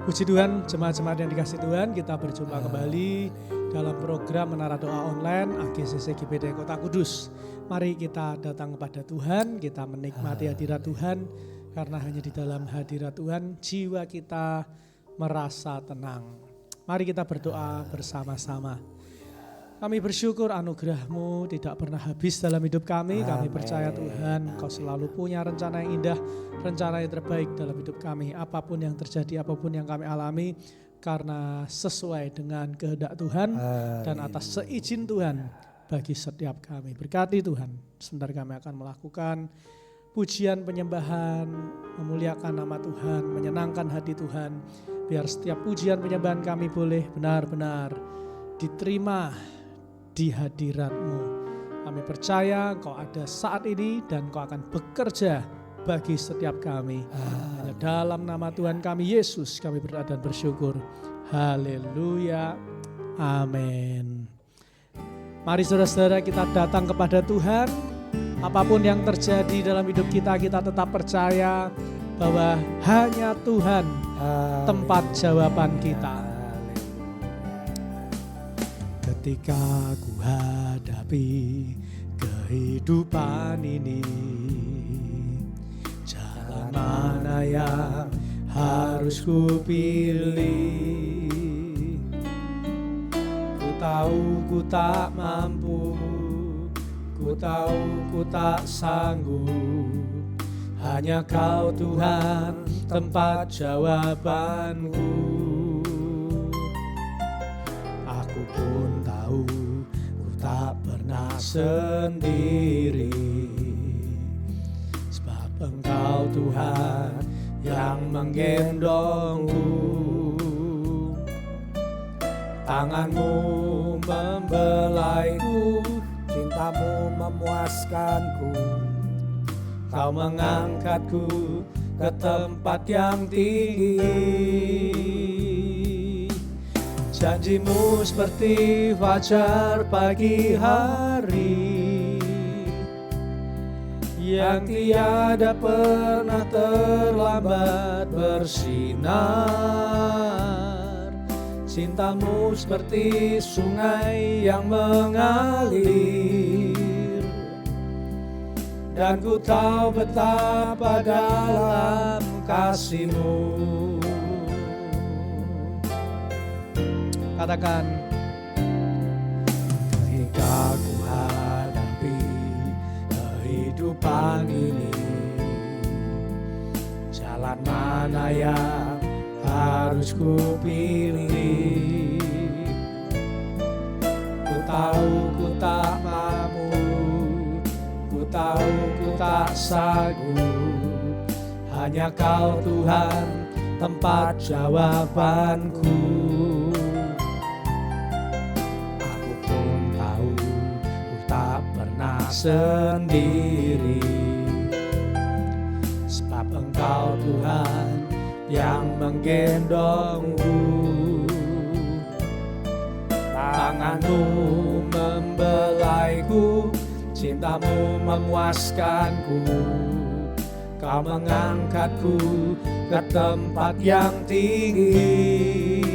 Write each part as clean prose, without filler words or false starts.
Puji Tuhan, jemaat-jemaat yang dikasih Tuhan, kita berjumpa kembali dalam program Menara Doa Online AGCC GBD Kota Kudus. Mari kita datang kepada Tuhan, kita menikmati hadirat Tuhan, karena hanya di dalam hadirat Tuhan jiwa kita merasa tenang. Mari kita berdoa bersama-sama. Kami bersyukur anugerah-Mu tidak pernah habis dalam hidup kami. Kami percaya Tuhan, Kau selalu punya rencana yang indah, rencana yang terbaik dalam hidup kami. Apapun yang terjadi, apapun yang kami alami, karena sesuai dengan kehendak Tuhan dan atas seizin Tuhan bagi setiap kami. Berkati Tuhan, sebentar kami akan melakukan pujian penyembahan, memuliakan nama Tuhan, menyenangkan hati Tuhan. Biar setiap pujian penyembahan kami boleh benar-benar diterima di hadirat-Mu. Kami percaya Kau ada saat ini dan Kau akan bekerja bagi setiap kami. Hanya dalam nama Tuhan kami Yesus kami berdoa dan bersyukur. Haleluya. Amin. Mari saudara-saudara kita datang kepada Tuhan. Apapun yang terjadi dalam hidup kita, kita tetap percaya bahwa hanya Tuhan tempat jawaban kita. Ketika ku hadapi kehidupan ini, jalan mana yang harus ku pilih? Ku tahu ku tak mampu, ku tahu ku tak sanggup. Hanya Kau Tuhan tempat jawabanku. Aku pun tahu ku tak pernah sendiri, sebab Engkau Tuhan yang menggendongku. Tangan-Mu membelaiku, cinta-Mu memuaskanku. Kau mengangkatku ke tempat yang tinggi. Janji-Mu seperti fajar pagi hari, yang tiada pernah terlambat bersinar. Cinta-Mu seperti sungai yang mengalir, dan ku tahu betapa dalam kasih-Mu. Katakan, ketika ku hadapi kehidupan ini, jalan mana yang harus ku pilih? Ku tahu ku tak mampu, ku tahu ku tak sanggup. Hanya Kau Tuhan tempat jawabanku. Aku pun tahu ku tak pernah sendiri, sebab Engkau Tuhan yang menggendongku. Tangan-Mu membelaiku, cinta-Mu memuaskanku. Kau mengangkatku ke tempat yang tinggi.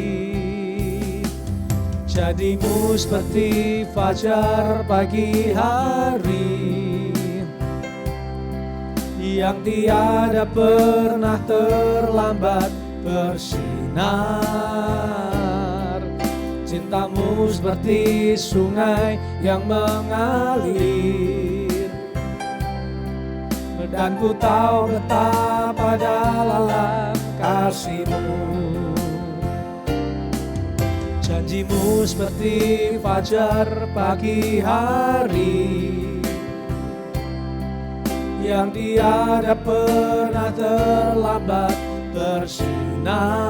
Janji-Mu seperti fajar pagi hari, yang tiada pernah terlambat bersinar. Cinta-Mu seperti sungai yang mengalir, dan ku tahu betapa dalam kasih-Mu. Janji-Mu seperti fajar pagi hari, yang tiada pernah terlambat bersinar.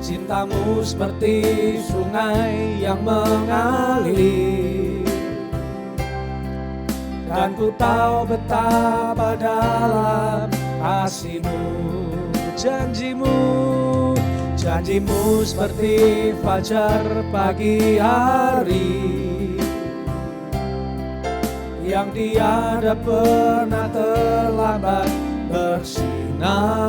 Cinta-Mu seperti sungai yang mengalir, dan ku tahu betapa dalam kasih-Mu. Janji-Mu, janji-Mu seperti fajar pagi hari, yang tiada pernah terlambat bersinar.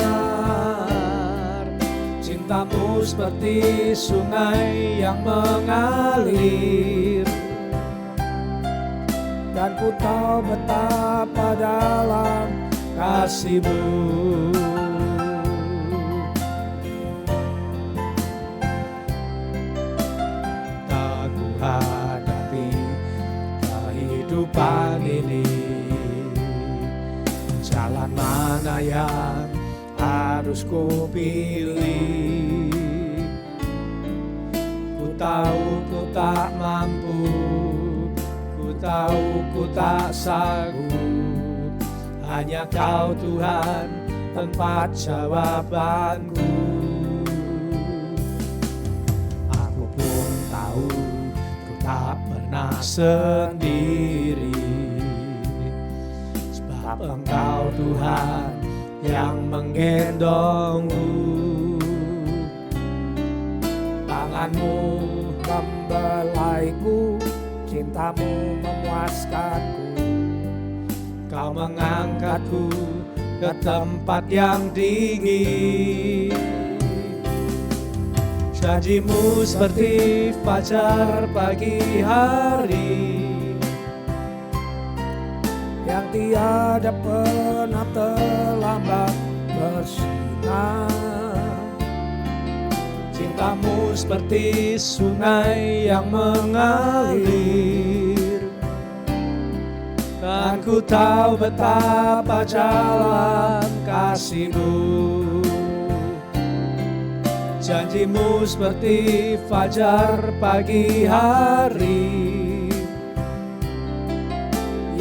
Cintamu seperti sungai yang mengalir, dan ku tahu betapa dalam kasih-Mu. Tak ku hadapi kehidupan ini, jalan mana yang harus ku pilih. Ku tahu ku tak mampu, ku tahu ku tak sanggup, hanya Kau Tuhan tempat jawabanku. Aku pun tahu ku tak pernah sendiri, sebab Engkau Tuhan yang menggendongku. Tangan-Mu membelaiku, cinta-Mu memuaskanku. Kau mengangkatku ke tempat yang tinggi. Janji-Mu seperti fajar pagi hari, yang tiada pernah terlambat bersinar. Cinta-Mu seperti sungai yang mengalir, dan ku tahu betapa jalan kasih-Mu. Janji-Mu seperti fajar pagi hari,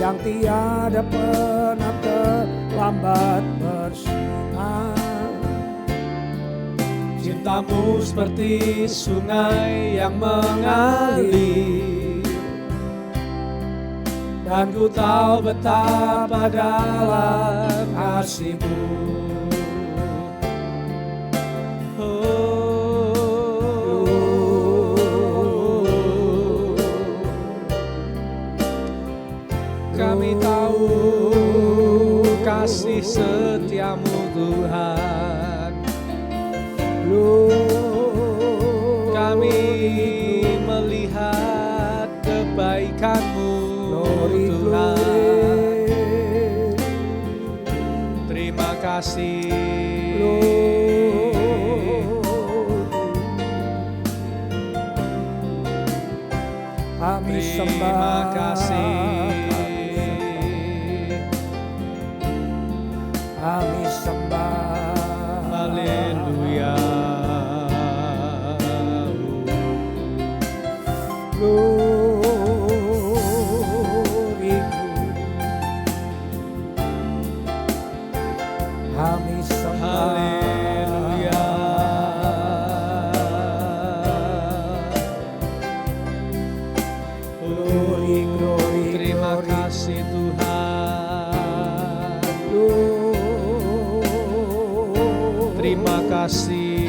yang tiada pernah terlambat bersinar. Cinta-Mu seperti sungai yang mengalir, dan ku tahu betapa dalam kasih-Mu. Kami tahu kasih setia-Mu Tuhan. Kami melihat kebaikan-Mu Tuhan. Terima kasih. Kami terima kasih. Kami sembah. Haleluya. Glory, kami sembah. Haleluya. Glory, glory, terima kasih Tuhan. Terima kasih.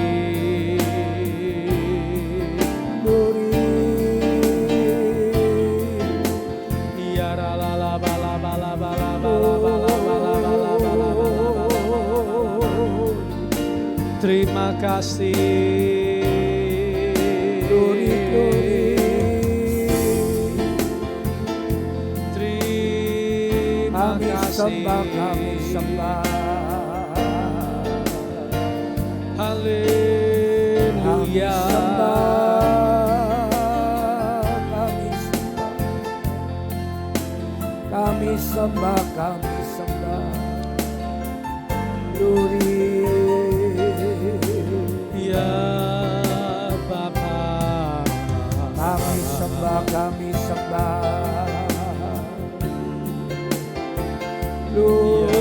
Terima kasih. Terima kasih. Kami sembah. Haleluya. Kami sembah, kami sembah. Glory. Ya Bapa, kami sembah, kami sembah. Glory.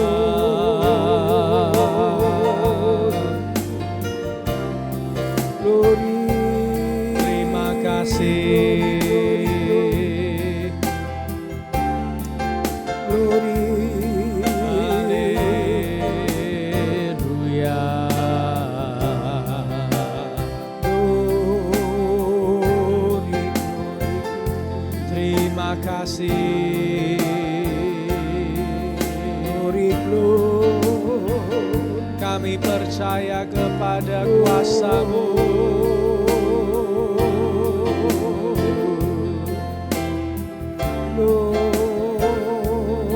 Terima kasih. Glory. Terima kasih. Glory, glory. Kami percaya kepada kuasa-Mu.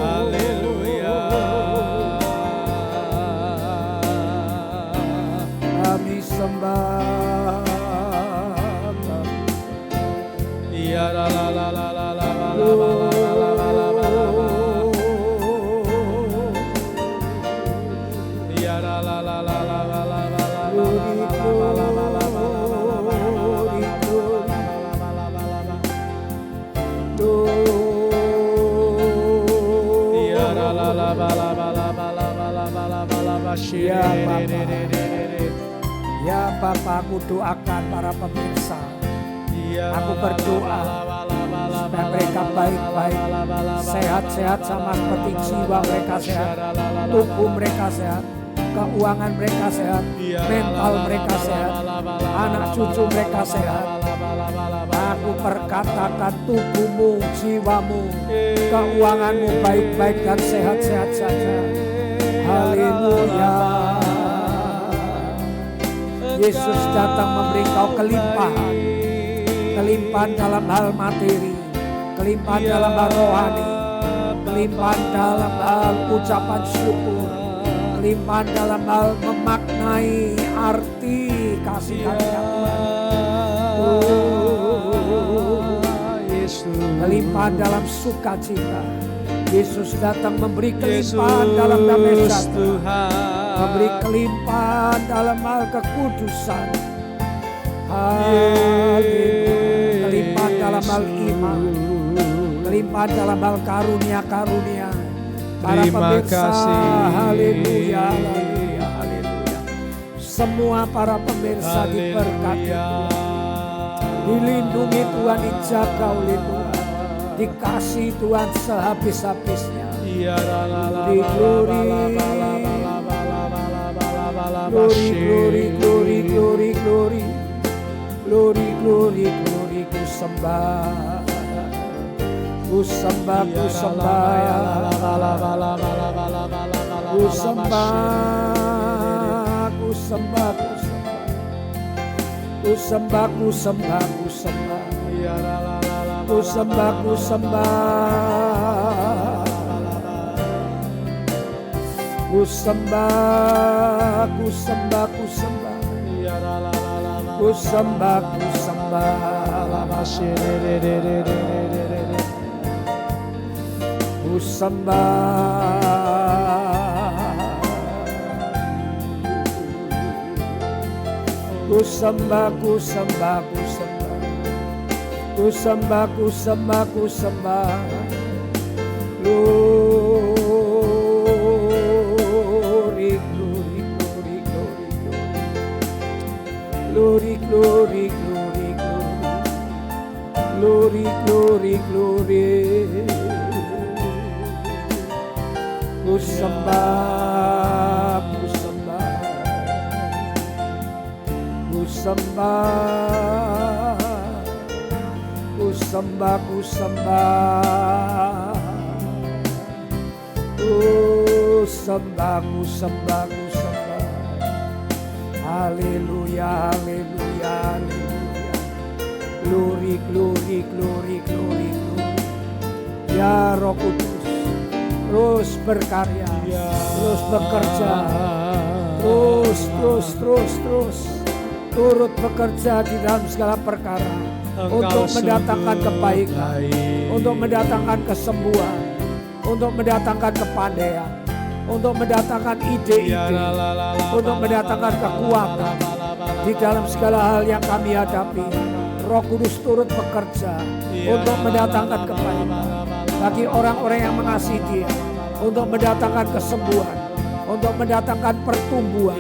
Haleluya. Kami sembah. Ya la la la la la la la la Ya Bapa, aku doakan para pemirsa. Aku berdoa supaya mereka baik-baik, sehat-sehat sama seperti jiwa mereka sehat, tubuh mereka sehat, keuangan mereka sehat, mental mereka sehat, anak cucu mereka sehat. Aku perkatakan tubuhmu, jiwamu, keuanganmu baik-baik dan sehat-sehat saja. Haleluya. Yesus datang memberi kau kelimpahan. Kelimpahan dalam hal materi, kelimpahan dalam hal rohani, kelimpahan dalam hal ucapan syukur, kelimpahan dalam hal memaknai arti kasih karunia Tuhan. Kelimpahan dalam sukacita. Yesus datang memberi kelimpahan dalam damai sejahtera, memberi kelimpahan dalam hal kekudusan. Haleluya. Kelimpahan dalam hal iman, kelimpahan dalam hal karunia-karunia. Para pemirsa, haleluya, haleluya, haleluya. Semua para pemirsa diberkati Tuhan, dilindungi Tuhan, dijaga oleh Tuhan, dikasih Tuhan sehabis-habisnya. Glory, glory, glory, glory, glory, glory. Glory, glory, glory, ku sembah, ku sembah, ku sembah, ku sembah, ku sembah, ku sembah, ku sembah, ku sembah, ku sembah, ku sembah, ku sembah, ku sembah, ku sembah. Ku sembah, ku sembah, ku sembah, ku sembah, ku sembah, ku sembah, ku sembah, ku sembah, ku sembah. Glory, glory, glory, glory, glory, glory. Ku sembah, ku sembah, ku sembah, ku sembah, ku sembah, ku sembah, ku sembah, ku sembah. Haleluya, haleluya, haleluya. Glory, glory, glory, glory, glory. Ya Roh Kudus, terus berkarya, terus bekerja, terus turut bekerja di dalam segala perkara untuk mendatangkan kebaikan, untuk mendatangkan kesembuhan, untuk mendatangkan kepandaian, untuk mendatangkan ide-ide, untuk mendatangkan kekuatan di dalam segala hal yang kami hadapi. Roh Kudus turut bekerja untuk mendatangkan kebaikan bagi orang-orang yang mengasihi Dia, untuk mendatangkan kesembuhan, untuk mendatangkan pertumbuhan.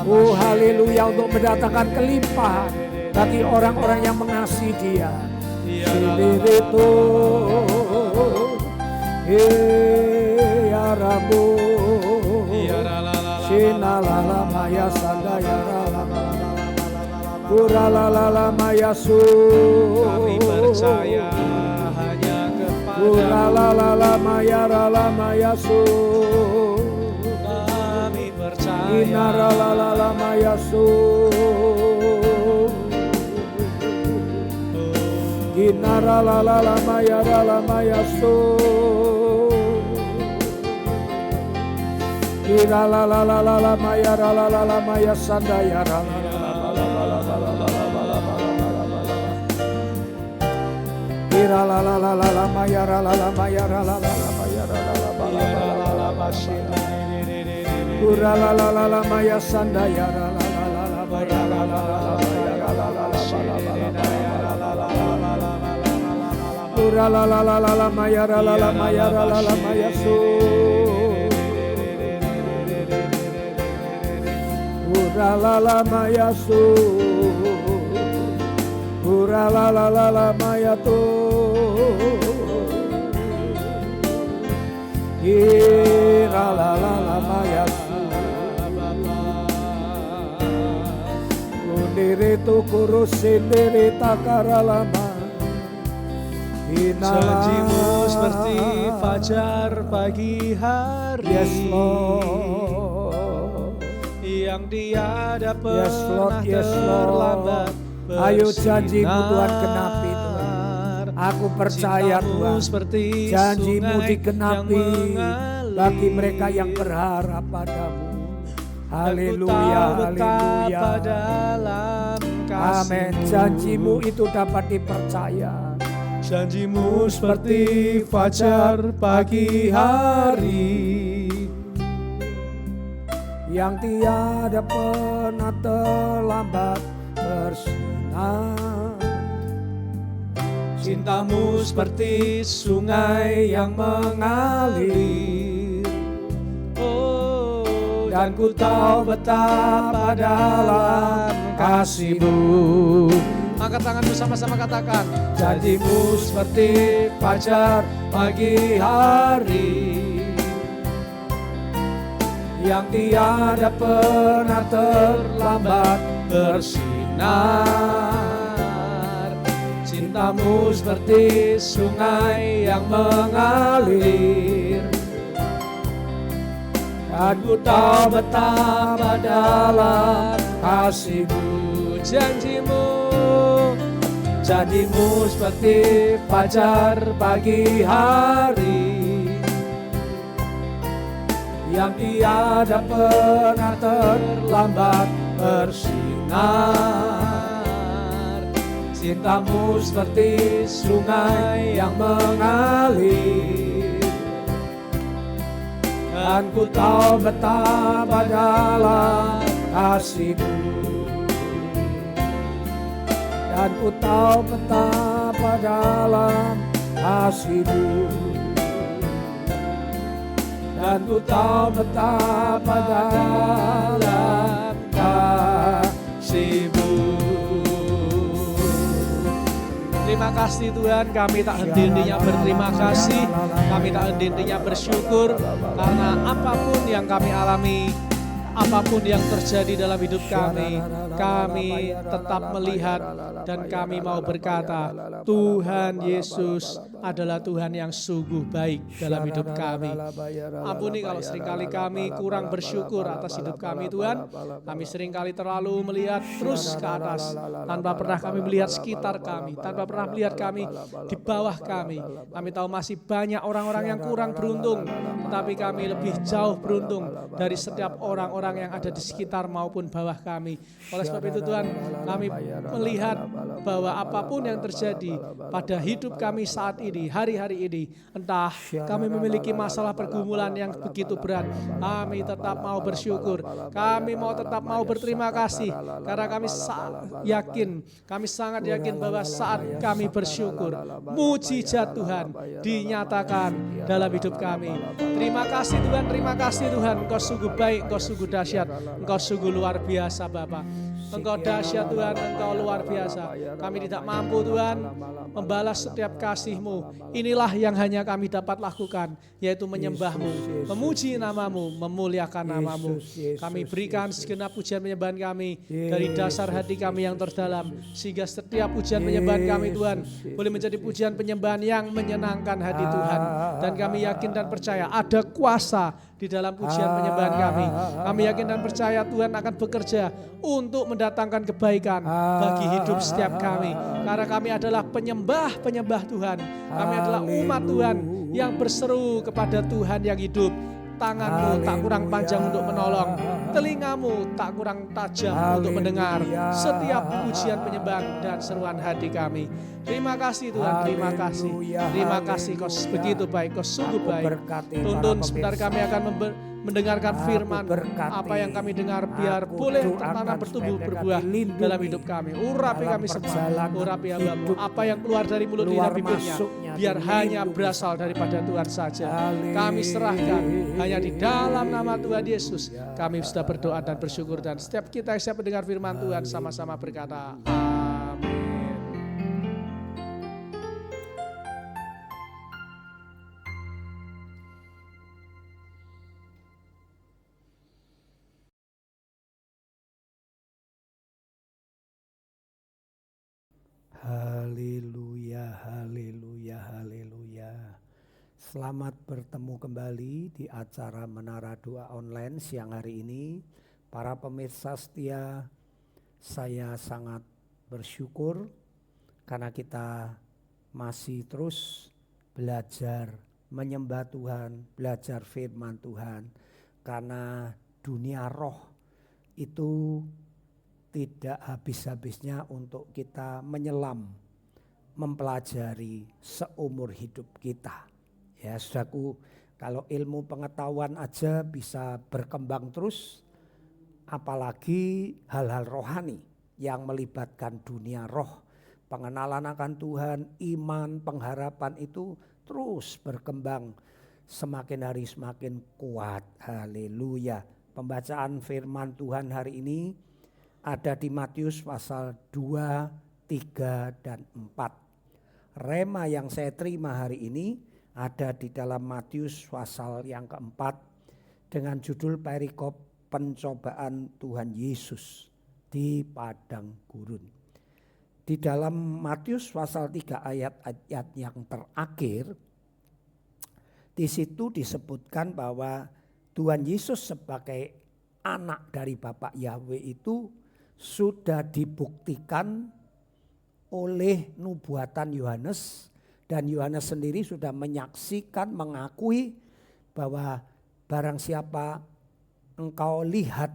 Oh haleluya, untuk mendatangkan kelimpahan bagi orang-orang yang mengasihi Dia. Silirito, ya Rabu, Shinalala Maya Sandayara, Kuralala Maya Su. Kami percaya hanya kepada Kuralala Maya Rala Maya Su. Kami percaya. Inaralalalamayasu. Inaralalalamayasu. Janjimu seperti fajar pagi hari. Yes, Lord. Yang tiada Yes, Lord. pernah Yes, terlambat. Lord. Ayo janjimu Tuhan genapi Tuhan. Aku percaya Cintamu Tuhan. seperti Janjimu sungai digenapi yang mengalir. bagi mereka yang berharap padamu. Haleluya, Dan ku tahu haleluya. betapa dalam kasih-Mu. Amin. Janjimu itu dapat dipercaya. Janjimu seperti fajar pagi hari. Yang tiada pernah terlambat bersinar. Cintamu seperti sungai yang mengalir. Oh, dan ku tahu betapa dalam kasih-Mu. Angkat tanganmu sama-sama katakan. Janjimu seperti fajar pagi hari. Yang tiada pernah terlambat bersinar. Cintamu seperti sungai yang mengalir. Dan ku tahu betapa dalam kasih-Mu. Janjimu seperti fajar pagi hari. Yang tiada pernah terlambat bersinar. Cintamu seperti sungai yang mengalir. Dan ku tahu betapa dalam kasih-Mu. Dan ku tahu betapa dalam kasih-Mu. Dan ku tahu betapa dalam kasih-Mu. Terima kasih Tuhan, kami tak henti-hentinya berterima kasih. Kami tak henti-hentinya bersyukur karena apapun yang kami alami, apapun yang terjadi dalam hidup kami tetap melihat dan kami mau berkata, Tuhan Yesus adalah Tuhan yang sungguh baik dalam hidup kami. Ampuni kalau seringkali kami kurang bersyukur atas hidup kami Tuhan. Kami seringkali terlalu melihat terus ke atas, tanpa pernah kami melihat sekitar kami, tanpa pernah melihat kami di bawah kami. Kami tahu masih banyak orang-orang yang kurang beruntung, tetapi kami lebih jauh beruntung dari setiap orang-orang yang ada di sekitar maupun bawah kami. Oleh sebab itu Tuhan, kami melihat bahwa apapun yang terjadi pada hidup kami saat ini, hari-hari ini, entah kami memiliki masalah pergumulan yang begitu berat, kami tetap mau bersyukur, kami tetap mau berterima kasih, karena kami sangat yakin bahwa saat kami bersyukur, mujizat Tuhan dinyatakan dalam hidup kami. Terima kasih Tuhan, terima kasih Tuhan, Engkau sungguh baik, Engkau sungguh dahsyat, Engkau sungguh luar biasa Bapa. Engkau dahsyat Tuhan, Engkau luar biasa. Kami tidak mampu Tuhan membalas setiap kasih-Mu. Inilah yang hanya kami dapat lakukan, yaitu menyembah-Mu, memuji nama-Mu, memuliakan nama-Mu. Kami berikan segenap pujian penyembahan kami dari dasar hati kami yang terdalam, sehingga setiap pujian penyembahan kami Tuhan boleh menjadi pujian penyembahan yang menyenangkan hati Tuhan. Dan kami yakin dan percaya ada kuasa di dalam pujian penyembahan kami. Kami yakin dan percaya Tuhan akan bekerja untuk mendatangkan kebaikan bagi hidup setiap kami. Karena kami adalah penyembah Tuhan. Kami adalah umat Tuhan yang berseru kepada Tuhan yang hidup. Tanganmu tak kurang panjang untuk menolong, telingamu tak kurang tajam untuk mendengar setiap pujian penyembahan dan seruan hati kami. Terima kasih Tuhan, terima kasih. Terima kasih, Kau begitu baik, Kau sungguh baik. Tuntun sebentar kami akan mendengarkan firman. Apa yang kami dengar biar boleh tertanam, bertumbuh, berbuah dalam hidup kami. Urapi kami semua, urapi hambamu. Apa yang keluar dari mulut lidah bibirnya biar hanya berasal daripada Tuhan saja. Kami serahkan hanya di dalam nama Tuhan Yesus. Kami sudah berdoa dan bersyukur, dan setiap kita siap mendengar firman Tuhan sama-sama berkata amin. Haleluya, haleluya, haleluya. Selamat bertemu kembali di acara Menara Doa Online siang hari ini. Para pemirsa setia, saya sangat bersyukur karena kita masih terus belajar menyembah Tuhan, belajar firman Tuhan. Karena dunia roh itu tidak habis-habisnya untuk kita menyelam, mempelajari seumur hidup kita. Ya saudaraku, kalau ilmu pengetahuan aja bisa berkembang terus, apalagi hal-hal rohani yang melibatkan dunia roh. Pengenalan akan Tuhan, iman, pengharapan itu terus berkembang, semakin hari semakin kuat. Haleluya. Pembacaan firman Tuhan hari ini ada di Matius pasal 2, 3, dan 4. Rema yang saya terima hari ini ada di dalam Matius pasal yang keempat dengan judul perikop pencobaan Tuhan Yesus di padang gurun. Di dalam Matius pasal 3 ayat-ayat yang terakhir, di situ disebutkan bahwa Tuhan Yesus sebagai anak dari Bapa Yahweh itu sudah dibuktikan oleh nubuatan Yohanes, dan Yohanes sendiri sudah menyaksikan, mengakui bahwa barang siapa engkau lihat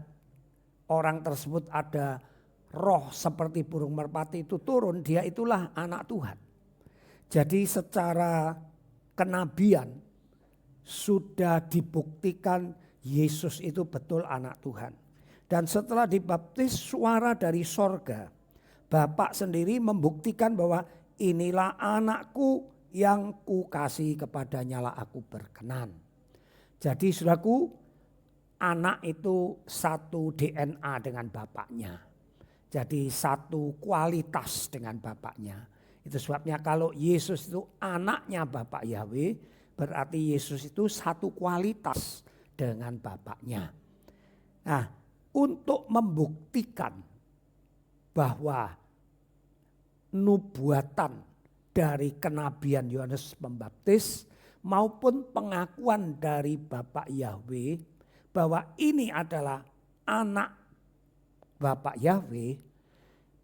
orang tersebut ada roh seperti burung merpati itu turun, dia itulah anak Tuhan. Jadi secara kenabian sudah dibuktikan Yesus itu betul anak Tuhan. Dan setelah dibaptis, suara dari sorga, Bapa sendiri membuktikan bahwa inilah anakku yang kukasihi, kepadanya lah aku berkenan. Jadi saudaraku, anak itu satu DNA dengan bapaknya. Jadi satu kualitas dengan bapaknya. Itu sebabnya kalau Yesus itu anaknya Bapa Yahweh, berarti Yesus itu satu kualitas dengan bapaknya. Nah, untuk membuktikan bahwa nubuatan dari kenabian Yohanes Pembaptis maupun pengakuan dari Bapa Yahweh bahwa ini adalah anak Bapa Yahweh,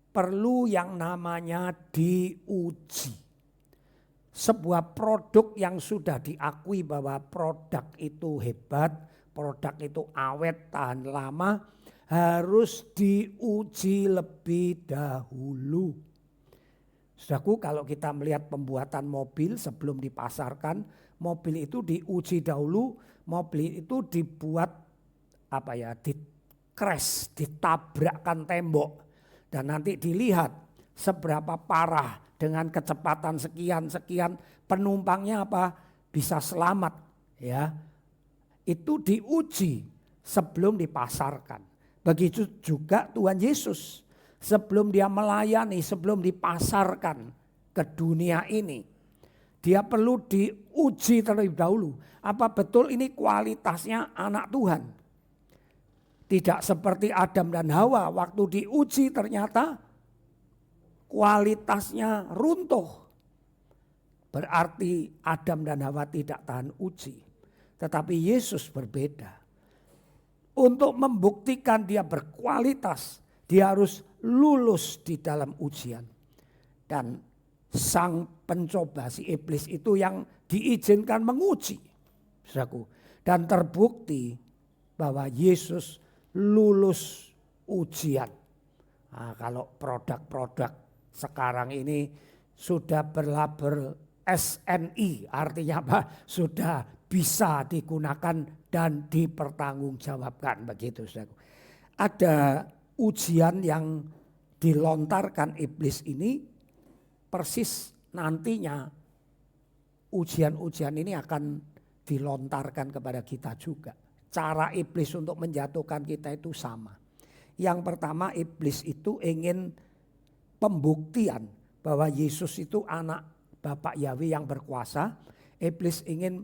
perlu yang namanya diuji. Sebuah produk yang sudah diakui bahwa produk itu hebat, produk itu awet, tahan lama, harus diuji lebih dahulu. Saudaraku, kalau kita melihat pembuatan mobil sebelum dipasarkan, mobil itu diuji dahulu, mobil itu dibuat di-crash, ditabrakkan tembok, dan nanti dilihat seberapa parah dengan kecepatan sekian penumpangnya bisa selamat, ya. Itu diuji sebelum dipasarkan. Begitu juga Tuhan Yesus, sebelum dia melayani, sebelum dipasarkan ke dunia ini, dia perlu diuji terlebih dahulu. Apa betul ini kualitasnya anak Tuhan? Tidak seperti Adam dan Hawa, waktu diuji ternyata kualitasnya runtuh. Berarti Adam dan Hawa tidak tahan uji. Tetapi Yesus berbeda. Untuk membuktikan dia berkualitas, dia harus lulus di dalam ujian. Dan sang pencoba, si iblis itu yang diizinkan menguji, saudaraku. Dan terbukti bahwa Yesus lulus ujian. Nah, kalau produk-produk sekarang ini sudah berlabel SNI, artinya apa? Sudah bisa digunakan dan dipertanggungjawabkan, begitu saudaraku. Ada ujian yang dilontarkan iblis ini persis nantinya ujian-ujian ini akan dilontarkan kepada kita juga. Cara iblis untuk menjatuhkan kita itu sama. Yang pertama, iblis itu ingin pembuktian bahwa Yesus itu anak Bapak Yahweh yang berkuasa. Iblis ingin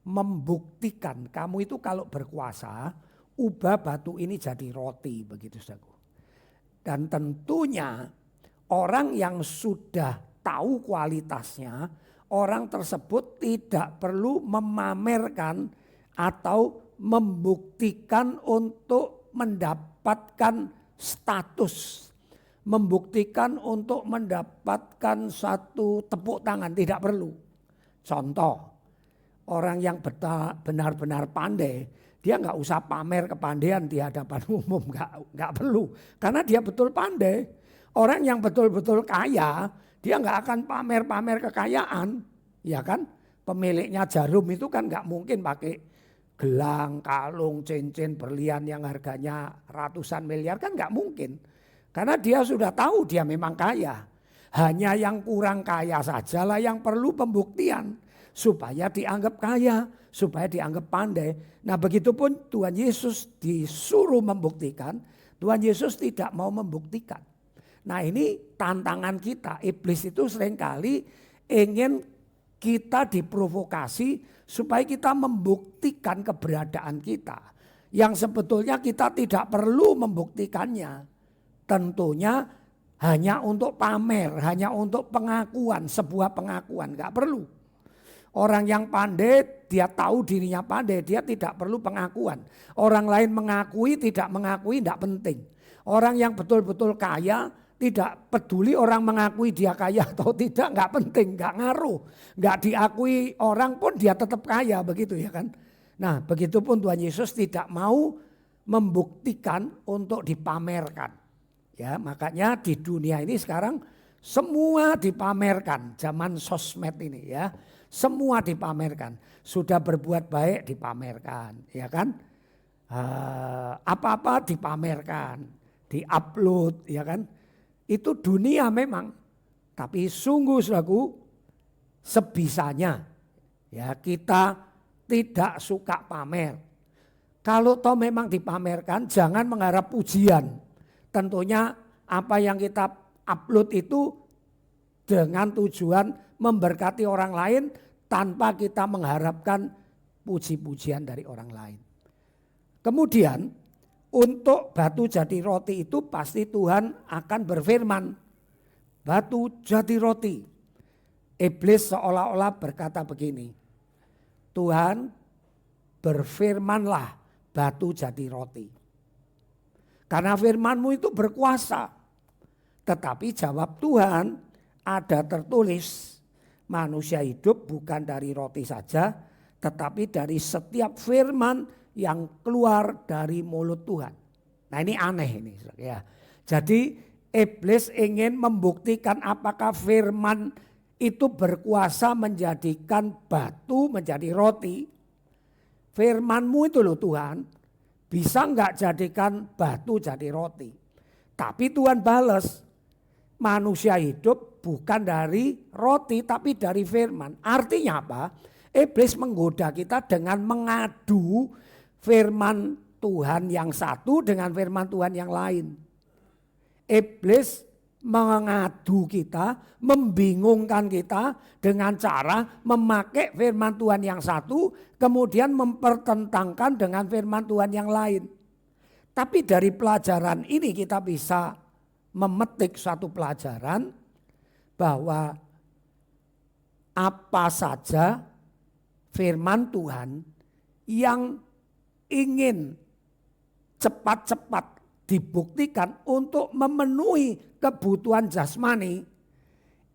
membuktikan kamu itu kalau berkuasa, ubah batu ini jadi roti, begitu saudaraku. Dan tentunya orang yang sudah tahu kualitasnya, orang tersebut tidak perlu memamerkan atau membuktikan untuk mendapatkan status, membuktikan untuk mendapatkan satu tepuk tangan, tidak perlu. Contoh, orang yang benar-benar pandai, dia nggak usah pamer kepandaian di hadapan umum, nggak perlu, karena dia betul pandai. Orang yang betul-betul kaya, dia nggak akan pamer-pamer kekayaan, ya kan? Pemiliknya Jarum itu kan nggak mungkin pakai gelang, kalung, cincin, berlian yang harganya ratusan miliar, kan nggak mungkin. Karena dia sudah tahu dia memang kaya. Hanya yang kurang kaya sajalah yang perlu pembuktian supaya dianggap kaya, supaya dianggap pandai. Nah, begitupun Tuhan Yesus disuruh membuktikan, Tuhan Yesus tidak mau membuktikan. Nah, ini tantangan kita. Iblis itu seringkali ingin kita diprovokasi supaya kita membuktikan keberadaan kita. Yang sebetulnya kita tidak perlu membuktikannya. Tentunya hanya untuk pamer, hanya untuk pengakuan, sebuah pengakuan, gak perlu. Orang yang pandai, dia tahu dirinya pandai, dia tidak perlu pengakuan. Orang lain mengakui, tidak mengakui, tidak penting. Orang yang betul-betul kaya, tidak peduli orang mengakui dia kaya atau tidak, nggak penting, nggak ngaruh. Nggak diakui orang pun dia tetap kaya, begitu ya kan. Nah, begitupun Tuhan Yesus tidak mau membuktikan untuk dipamerkan. Ya, makanya di dunia ini sekarang semua dipamerkan, zaman sosmed ini ya. Semua dipamerkan, sudah berbuat baik dipamerkan, ya kan. Apa-apa dipamerkan, diupload, ya kan. Itu dunia memang, tapi sungguh saudaraku sebisanya ya kita tidak suka pamer. Kalau toh memang dipamerkan jangan mengharap pujian. Tentunya apa yang kita upload itu dengan tujuan memberkati orang lain tanpa kita mengharapkan puji-pujian dari orang lain. Kemudian untuk batu jadi roti itu pasti Tuhan akan berfirman. Batu jadi roti. Iblis seolah-olah berkata begini. Tuhan berfirmanlah batu jadi roti. Karena firman-Mu itu berkuasa. Tetapi jawab Tuhan ada tertulis. Manusia hidup bukan dari roti saja. Tetapi dari setiap firman yang keluar dari mulut Tuhan. Nah, ini aneh ini ya. Jadi iblis ingin membuktikan apakah firman itu berkuasa menjadikan batu menjadi roti. Firman-Mu itu loh Tuhan, bisa enggak jadikan batu jadi roti. Tapi Tuhan balas, manusia hidup bukan dari roti tapi dari firman. Artinya apa? Iblis menggoda kita dengan mengadu firman Tuhan yang satu dengan firman Tuhan yang lain. Iblis mengadu kita, membingungkan kita dengan cara memakai firman Tuhan yang satu, kemudian mempertentangkan dengan firman Tuhan yang lain. Tapi dari pelajaran ini kita bisa memetik satu pelajaran bahwa apa saja firman Tuhan yang ingin cepat-cepat dibuktikan untuk memenuhi kebutuhan jasmani,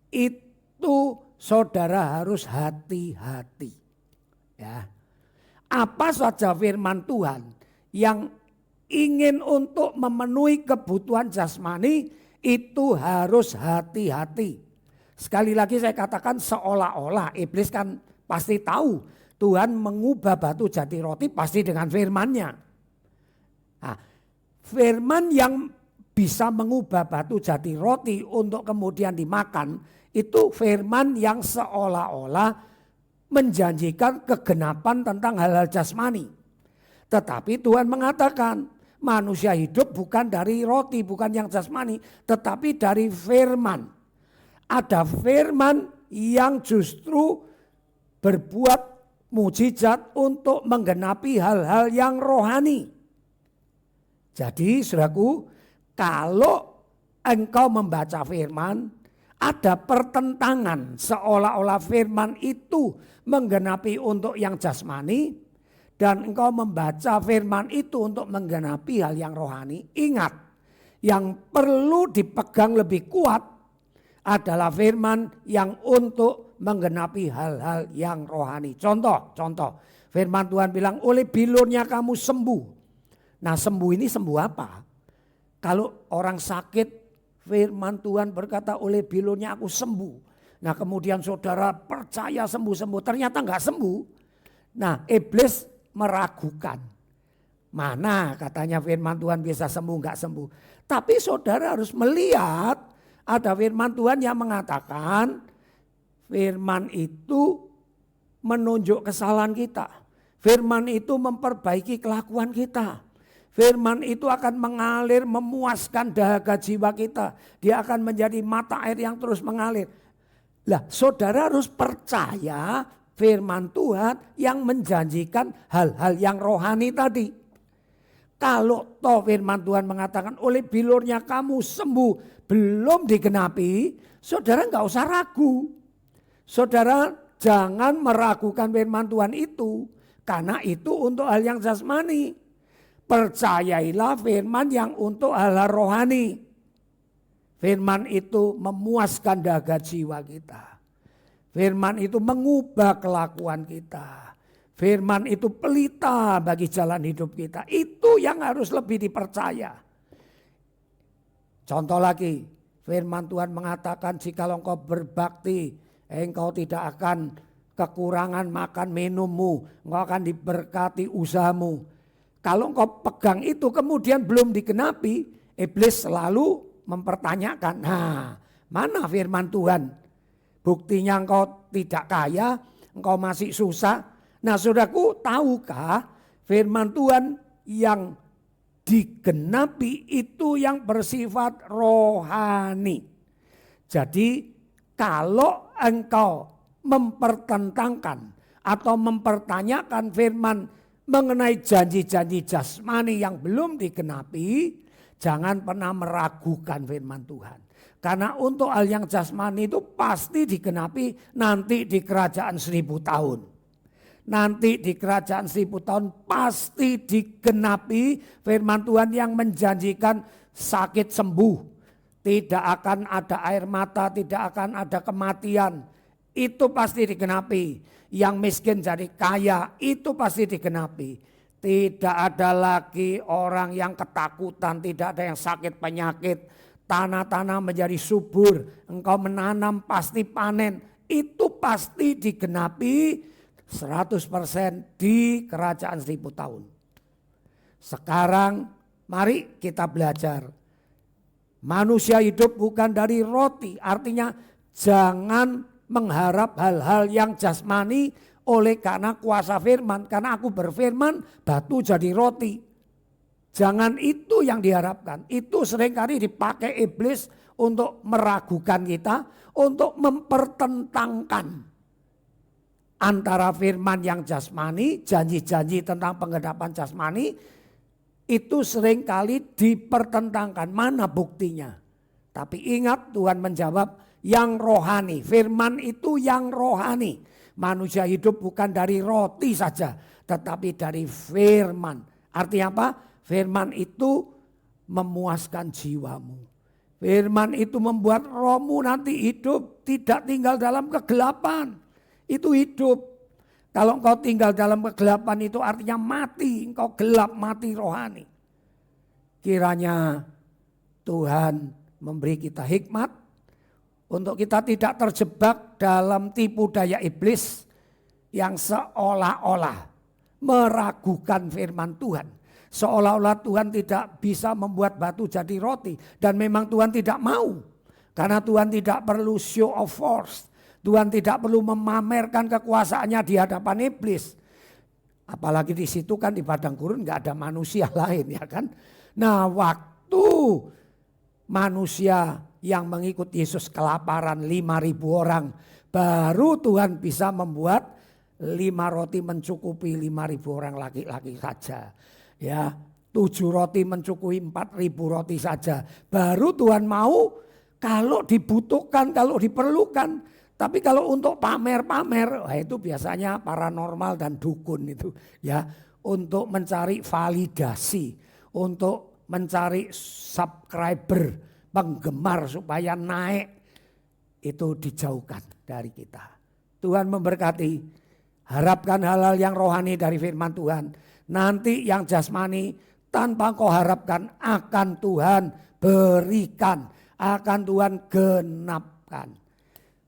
itu saudara harus hati-hati. Ya. Apa saja firman Tuhan yang ingin untuk memenuhi kebutuhan jasmani, itu harus hati-hati. Sekali lagi saya katakan, seolah-olah iblis kan pasti tahu Tuhan mengubah batu jadi roti pasti dengan firman-Nya. Nah, firman yang bisa mengubah batu jadi roti untuk kemudian dimakan, itu firman yang seolah-olah menjanjikan kegenapan tentang hal-hal jasmani. Tetapi Tuhan mengatakan manusia hidup bukan dari roti, bukan yang jasmani, tetapi dari firman. Ada firman yang justru berbuat mujizat untuk menggenapi hal-hal yang rohani. Jadi saudaraku, kalau engkau membaca firman, ada pertentangan seolah-olah firman itu menggenapi untuk yang jasmani, dan engkau membaca firman itu untuk menggenapi hal yang rohani. Ingat, yang perlu dipegang lebih kuat adalah firman yang untuk menggenapi hal-hal yang rohani. Contoh, firman Tuhan bilang, oleh bilurnya kamu sembuh. Nah, sembuh ini sembuh apa? Kalau orang sakit, firman Tuhan berkata, oleh bilurnya aku sembuh. Nah, kemudian saudara percaya sembuh-sembuh, ternyata enggak sembuh. Nah, iblis meragukan. Mana katanya firman Tuhan bisa sembuh, enggak sembuh. Tapi saudara harus melihat, ada firman Tuhan yang mengatakan firman itu menunjuk kesalahan kita. Firman itu memperbaiki kelakuan kita. Firman itu akan mengalir, memuaskan dahaga jiwa kita. Dia akan menjadi mata air yang terus mengalir. Lah, saudara harus percaya firman Tuhan yang menjanjikan hal-hal yang rohani tadi. Kalau toh firman Tuhan mengatakan oleh bilurnya kamu sembuh, belum digenapi, saudara enggak usah ragu. Saudara jangan meragukan firman Tuhan itu, karena itu untuk hal yang jasmani. Percayailah firman yang untuk hal-hal rohani. Firman itu memuaskan dahaga jiwa kita. Firman itu mengubah kelakuan kita. Firman itu pelita bagi jalan hidup kita. Itu yang harus lebih dipercaya. Contoh lagi, firman Tuhan mengatakan jikalau engkau berbakti, engkau tidak akan kekurangan makan minummu, engkau akan diberkati usahamu. Kalau engkau pegang itu kemudian belum digenapi, iblis selalu mempertanyakan, nah mana firman Tuhan? Buktinya engkau tidak kaya, engkau masih susah. Nah saudaraku, tahukah firman Tuhan yang digenapi itu yang bersifat rohani. Jadi kalau engkau mempertentangkan atau mempertanyakan firman mengenai janji-janji jasmani yang belum digenapi, jangan pernah meragukan firman Tuhan. Karena untuk hal yang jasmani itu pasti digenapi nanti di kerajaan 1000 tahun. Nanti di kerajaan 1000 tahun pasti digenapi firman Tuhan yang menjanjikan sakit sembuh. Tidak akan ada air mata, tidak akan ada kematian. Itu pasti digenapi. Yang miskin jadi kaya, itu pasti digenapi. Tidak ada lagi orang yang ketakutan, tidak ada yang sakit penyakit. Tanah-tanah menjadi subur, engkau menanam pasti panen. Itu pasti digenapi 100% di kerajaan 1000 tahun. Sekarang mari kita belajar. Manusia hidup bukan dari roti, artinya jangan mengharap hal-hal yang jasmani oleh karena kuasa firman. Karena aku berfirman batu jadi roti. Jangan itu yang diharapkan. Itu seringkali dipakai iblis untuk meragukan kita, untuk mempertentangkan antara firman yang jasmani, janji-janji tentang penggenapan jasmani, itu seringkali dipertentangkan. Mana buktinya? Tapi ingat Tuhan menjawab yang rohani. Firman itu yang rohani. Manusia hidup bukan dari roti saja, tetapi dari firman. Artinya apa? Firman itu memuaskan jiwamu. Firman itu membuat rohmu nanti hidup, tidak tinggal dalam kegelapan. Itu hidup. Kalau engkau tinggal dalam kegelapan itu artinya mati, engkau gelap, mati rohani. Kiranya Tuhan memberi kita hikmat untuk kita tidak terjebak dalam tipu daya iblis yang seolah-olah meragukan firman Tuhan. Seolah-olah Tuhan tidak bisa membuat batu jadi roti. Dan memang Tuhan tidak mau. Karena Tuhan tidak perlu show of force. Tuhan tidak perlu memamerkan kekuasaannya di hadapan iblis. Apalagi di situ kan di padang gurun nggak ada manusia lain ya kan. Nah waktu manusia yang mengikut Yesus kelaparan 5.000 orang. Baru Tuhan bisa membuat 5 roti mencukupi 5.000 orang laki-laki saja. Ya, 7 roti mencukupi 4.000 roti saja. Baru Tuhan mau kalau dibutuhkan, kalau diperlukan. Tapi kalau untuk pamer-pamer, itu biasanya paranormal dan dukun itu ya, untuk mencari validasi, untuk mencari subscriber, penggemar supaya naik, itu dijauhkan dari kita. Tuhan memberkati, harapkan hal-hal yang rohani dari firman Tuhan. Nanti yang jasmani tanpa kau harapkan akan Tuhan berikan, akan Tuhan genapkan.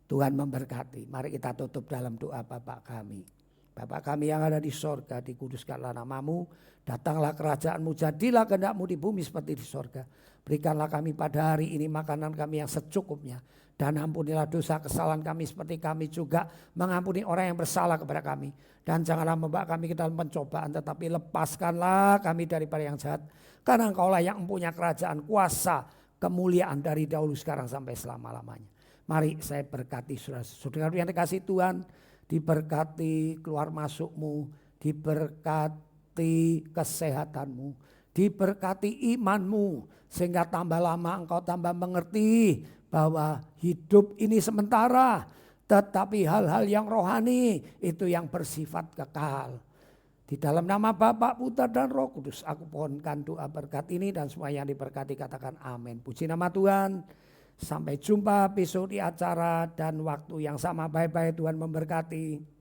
Tuhan memberkati. Mari kita tutup dalam doa. Bapa kami. Bapa kami yang ada di sorga, dikuduskanlah namamu. Datanglah kerajaanmu, jadilah kehendak-mu di bumi seperti di sorga. Berikanlah kami pada hari ini makanan kami yang secukupnya. Dan ampunilah dosa kesalahan kami seperti kami juga mengampuni orang yang bersalah kepada kami. Dan janganlah membawa kami ke dalam pencobaan, tetapi lepaskanlah kami daripada yang jahat. Karena Engkaulah yang mempunyai kerajaan, kuasa, kemuliaan dari dahulu sekarang sampai selama-lamanya. Mari saya berkati saudara-saudara yang dikasih Tuhan, diberkati keluar masukmu, diberkati kesehatanmu, diberkati imanmu, sehingga tambah lama engkau tambah mengerti bahwa hidup ini sementara, tetapi hal-hal yang rohani itu yang bersifat kekal. Di dalam nama Bapa, Putra dan Roh Kudus, aku pohonkan doa berkat ini dan semua yang diberkati katakan amin. Puji nama Tuhan. Sampai jumpa besok di acara dan waktu yang sama. Bye-bye, Tuhan memberkati.